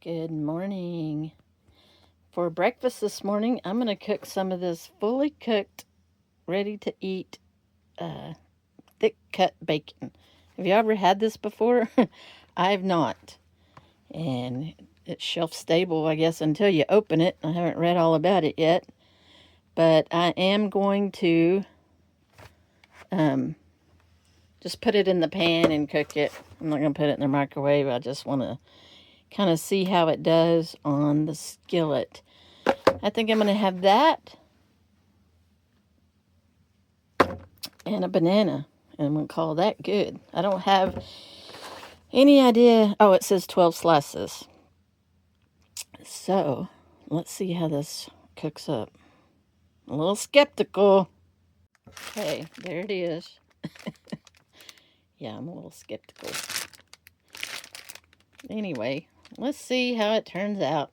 Good morning. For breakfast this morning, I'm going to cook some of this fully cooked, ready to eat, thick cut bacon. Have you ever had this before? I have not. And it's shelf stable, I guess, until you open it. I haven't read all about it yet. But I am going to just put it in the pan and cook it. I'm not going to put it in the microwave. I just want to kind of see how it does on the skillet. I think I'm going to have that and a banana, and I'm going to call that good. I don't have any idea. Oh, it says 12 slices. So let's see how this cooks up. A little skeptical. Okay, there it is. Yeah, I'm a little skeptical. Anyway, let's see how it turns out.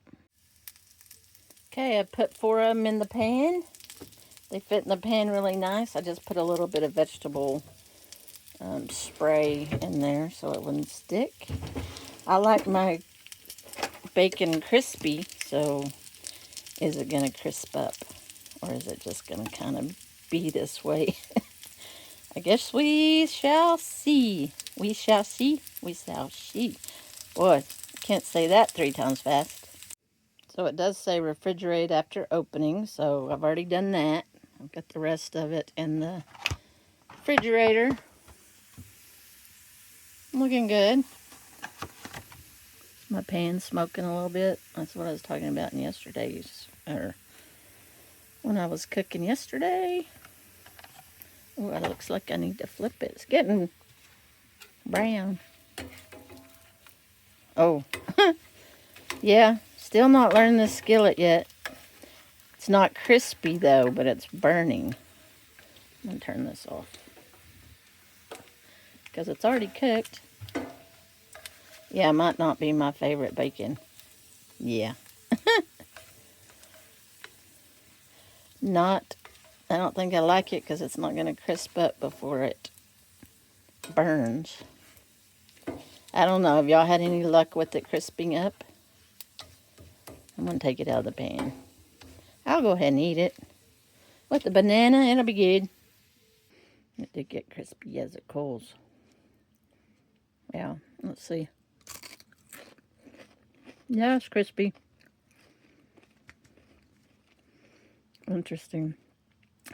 Okay, I put 4 of them in the pan. They fit in the pan really nice. I just put a little bit of vegetable spray in there so it wouldn't stick. I like my bacon crispy, so is it going to crisp up? Or is it just going to kind of be this way? I guess we shall see. We shall see. We shall see. Boy, can't say that 3 times fast. So it does say refrigerate after opening, so I've already done that. I've got the rest of it in the refrigerator. Looking good. My pan's smoking a little bit. That's what I was talking about in yesterday's, or when I was cooking yesterday. Oh, it looks like I need to flip it. It's getting brown. Oh, yeah, still not learning the skillet yet. It's not crispy though, but it's burning. I'm gonna turn this off because it's already cooked. Yeah, it might not be my favorite bacon. Yeah. I don't think I like it because it's not going to crisp up before it burns. I don't know. Have y'all had any luck with it crisping up? I'm going to take it out of the pan. I'll go ahead and eat it. With the banana, it'll be good. It did get crispy as it cools. Yeah, let's see. Yeah, it's crispy. Interesting.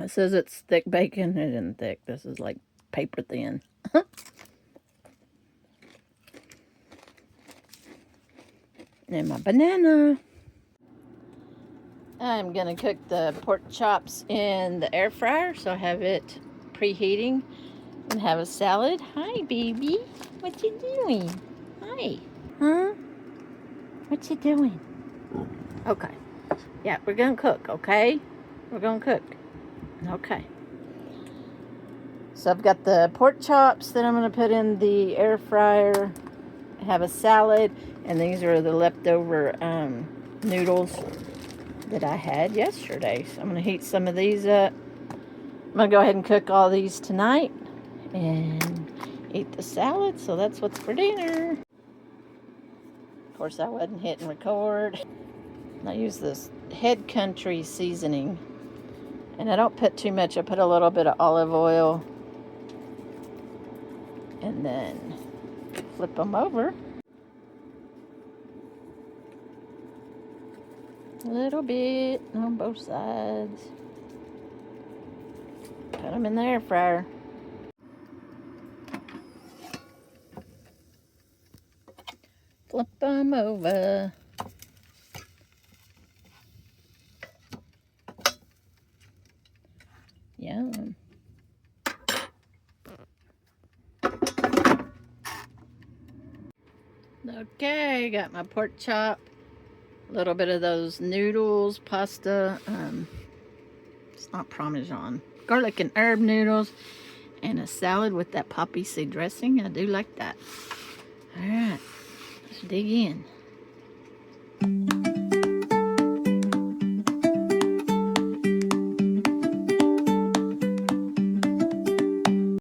It says it's thick bacon. It isn't thick. This is like paper thin. And my banana. I'm going to cook the pork chops in the air fryer, so I have it preheating and have a salad. Hi, baby. What you doing? Hi. Huh? What you doing? Okay. Yeah, we're going to cook, okay? We're going to cook. Okay. So I've got the pork chops that I'm going to put in the air fryer. I have a salad, and these are the leftover noodles that I had yesterday. So I'm going to heat some of these up. I'm going to go ahead and cook all these tonight and eat the salad. So that's what's for dinner. Of course, I wasn't hitting record. I use this Head Country seasoning. And I don't put too much. I put a little bit of olive oil. And then flip them over. A little bit on both sides. Put them in the air fryer. Flip them over. Yum. Okay, got my pork chop. A little bit of those noodles, pasta. It's not Parmesan. Garlic and herb noodles. And a salad with that poppy seed dressing. I do like that. All right, let's dig in.